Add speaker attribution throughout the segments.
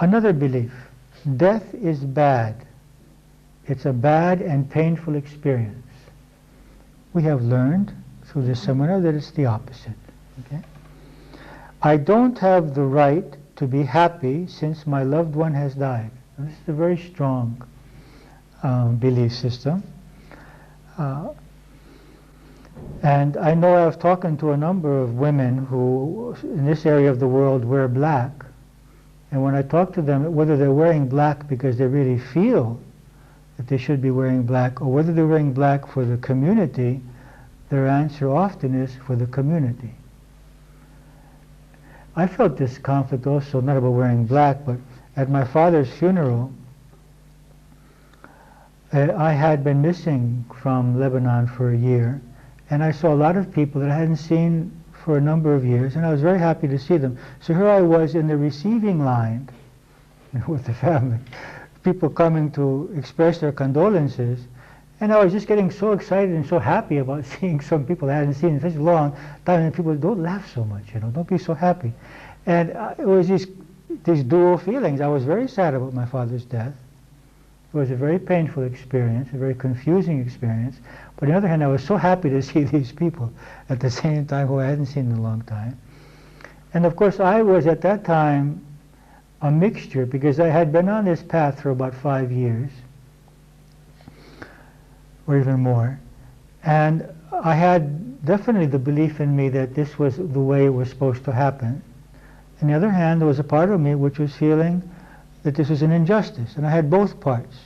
Speaker 1: Another belief: death is bad. It's a bad and painful experience. We have learned through this seminar that it's the opposite. Okay? I don't have the right to be happy since my loved one has died. Now, this is a very strong belief system. And I know I've talked to a number of women who, in this area of the world, wear black. And when I talk to them, whether they're wearing black because they really feel that they should be wearing black, or whether they're wearing black for the community, their answer often is for the community. I felt this conflict also, not about wearing black, but at my father's funeral, I had been missing from Lebanon for a year, and I saw a lot of people that I hadn't seen for a number of years, and I was very happy to see them. So here I was in the receiving line with the family, people coming to express their condolences, and I was just getting so excited and so happy about seeing some people I hadn't seen in such a long time, and people, don't laugh so much, don't be so happy. And it was these dual feelings. I was very sad about my father's death. It was a very painful experience, a very confusing experience. But on the other hand, I was so happy to see these people at the same time who I hadn't seen in a long time. And of course, I was at that time a mixture, because I had been on this path for about 5 years, or even more. And I had definitely the belief in me that this was the way it was supposed to happen. On the other hand, there was a part of me which was feeling that this was an injustice, and I had both parts.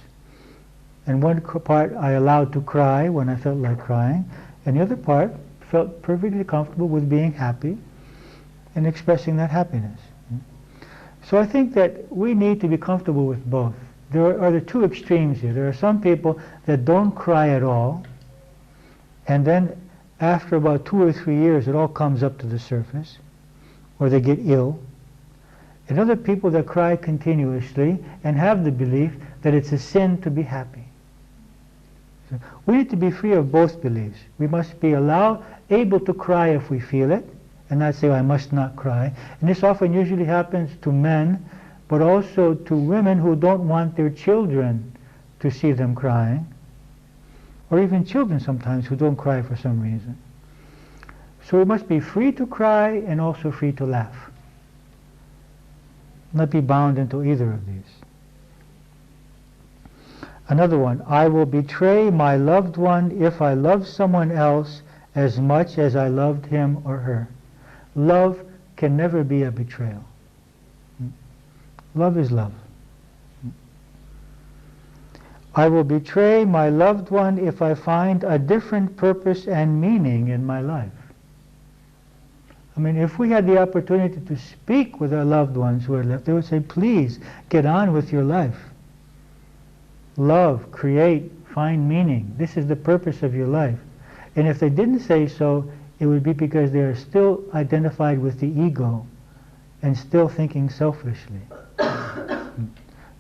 Speaker 1: And one part I allowed to cry when I felt like crying, and the other part felt perfectly comfortable with being happy and expressing that happiness. So I think that we need to be comfortable with both. There are the two extremes here. There are some people that don't cry at all, and then after about 2 or 3 years it all comes up to the surface, or they get ill. And other people that cry continuously and have the belief that it's a sin to be happy. So we need to be free of both beliefs. We must be able to cry if we feel it, and not say, I must not cry. And this often usually happens to men, but also to women who don't want their children to see them crying, or even children sometimes who don't cry for some reason. So we must be free to cry and also free to laugh. Not be bound into either of these. Another one: I will betray my loved one if I love someone else as much as I loved him or her. Love can never be a betrayal. Love is love. I will betray my loved one if I find a different purpose and meaning in my life. I mean, if we had the opportunity to speak with our loved ones who are left, they would say, please, get on with your life. Love, create, find meaning. This is the purpose of your life. And if they didn't say so, it would be because they are still identified with the ego and still thinking selfishly.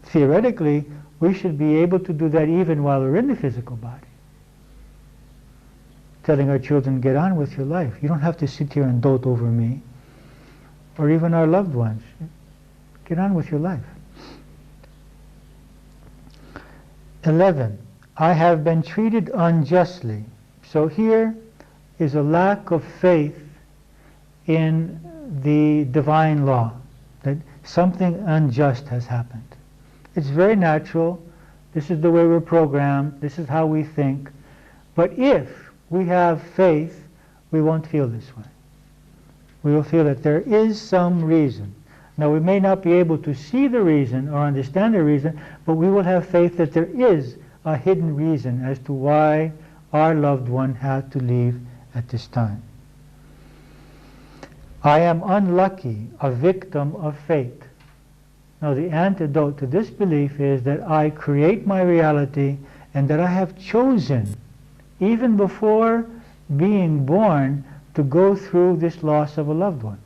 Speaker 1: Theoretically, we should be able to do that even while we're in the physical body. Telling our children, get on with your life. You don't have to sit here and dote over me. Or even our loved ones. Get on with your life. 11. I have been treated unjustly. So here is a lack of faith in the divine law, that something unjust has happened. It's very natural. This is the way we're programmed. This is how we think. But if we have faith, we won't feel this way. We will feel that there is some reason. Now, we may not be able to see the reason or understand the reason, but we will have faith that there is a hidden reason as to why our loved one had to leave at this time. I am unlucky, a victim of fate. Now the antidote to this belief is that I create my reality and that I have chosen, even before being born, to go through this loss of a loved one.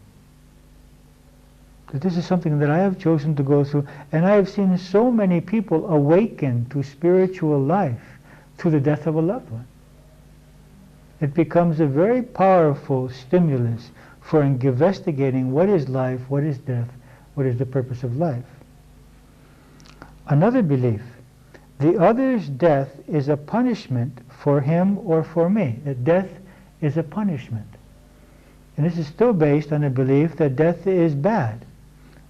Speaker 1: That this is something that I have chosen to go through, and I have seen so many people awaken to spiritual life through the death of a loved one. It becomes a very powerful stimulus for investigating what is life, what is death, what is the purpose of life. Another belief, the other's death is a punishment for him or for me, that death is a punishment. And this is still based on a belief that death is bad,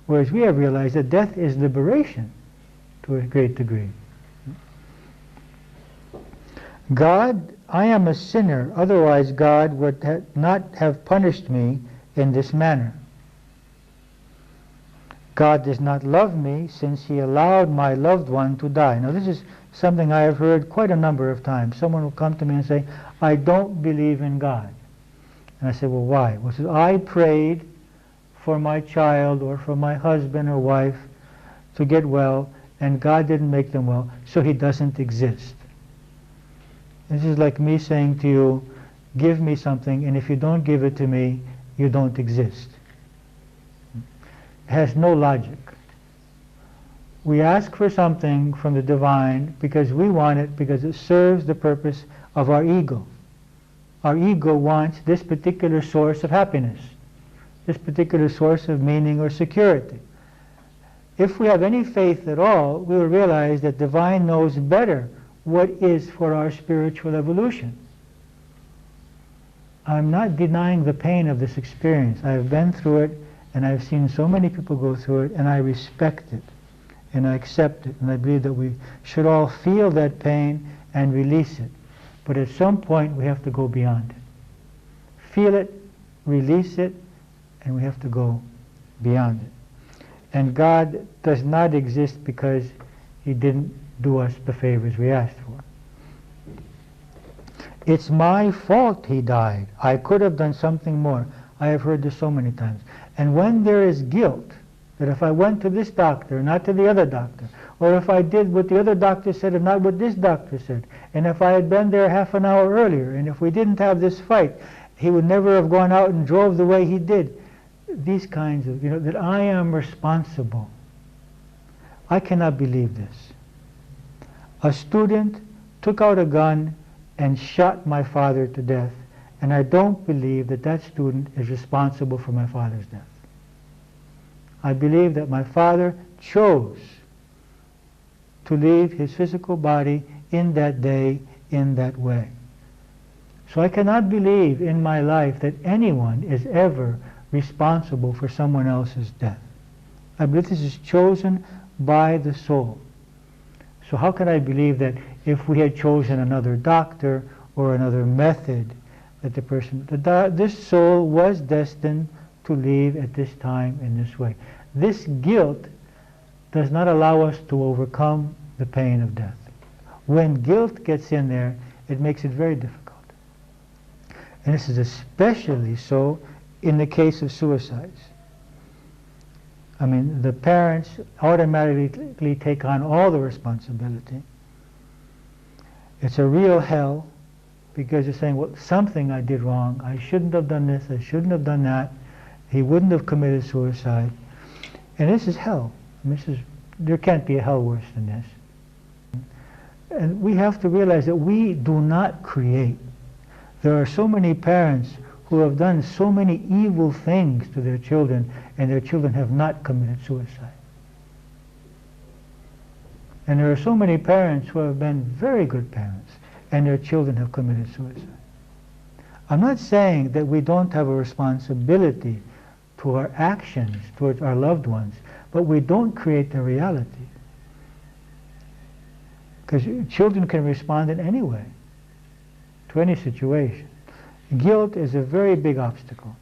Speaker 1: whereas we have realized that death is liberation to a great degree. God, I am a sinner, otherwise God would not have punished me in this manner. God does not love me since he allowed my loved one to die. Now this is something I have heard quite a number of times. Someone will come to me and say, I don't believe in God. And I say, well, why? Well, says, I prayed for my child or for my husband or wife to get well, and God didn't make them well, so he doesn't exist. This is like me saying to you, give me something, and if you don't give it to me, you don't exist. It has no logic. We ask for something from the divine because we want it, because it serves the purpose of our ego. Our ego wants this particular source of happiness, this particular source of meaning or security. If we have any faith at all, we will realize that divine knows better what is for our spiritual evolution. I'm not denying the pain of this experience. I've been through it, and I've seen so many people go through it, and I respect it, and I accept it, and I believe that we should all feel that pain and release it. But at some point, we have to go beyond it. Feel it, release it, and we have to go beyond it. And God does not exist because he didn't do us the favors we asked for. It's my fault he died. I could have done something more. I have heard this so many times. And when there is guilt, that if I went to this doctor, not to the other doctor, or if I did what the other doctor said and not what this doctor said, and if I had been there half an hour earlier, and if we didn't have this fight, he would never have gone out and drove the way he did. These kinds of, that I am responsible. I cannot believe this. A student took out a gun and shot my father to death, and I don't believe that that student is responsible for my father's death. I believe that my father chose to leave his physical body in that day, in that way. So I cannot believe in my life that anyone is ever responsible for someone else's death. I believe this is chosen by the soul. So how can I believe that if we had chosen another doctor or another method, that the person, this soul was destined to leave at this time in this way? This guilt does not allow us to overcome the pain of death. When guilt gets in there, it makes it very difficult. And this is especially so in the case of suicides. I mean, the parents automatically take on all the responsibility. It's a real hell, because you're saying, well, something I did wrong. I shouldn't have done this. I shouldn't have done that. He wouldn't have committed suicide. And this is hell. There can't be a hell worse than this. And we have to realize that we do not create. There are so many parents who have done so many evil things to their children, and their children have not committed suicide. And there are so many parents who have been very good parents, and their children have committed suicide. I'm not saying that we don't have a responsibility to our actions towards our loved ones, but we don't create the reality. Because children can respond in any way, to any situation. Guilt is a very big obstacle.